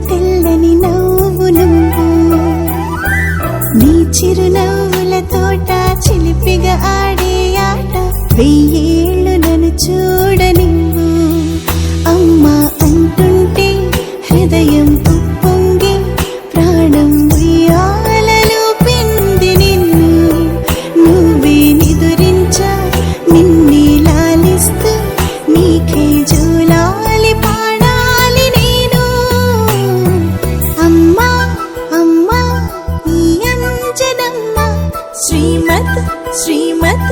తెల్లని నవ్వు నువ్వు, నీ చిరునవ్వుల తోట చిలిపిగా ఆడే ఆట, వెయ్యేళ్ళు నన్ను చూడనివ్వు. అమ్మా అంటుంటే హృదయం ఉప్పొంగి ప్రాణం ఉయ్యాలలో పిండి నిన్ను, నువ్వే నిదురించా నిన్నే లాలిస్తూ నీకే జూలాలి పాడాలి నేను. అమ్మా అమ్మా ఈ అంజనమ్మ శ్రీమత్ శ్రీమత్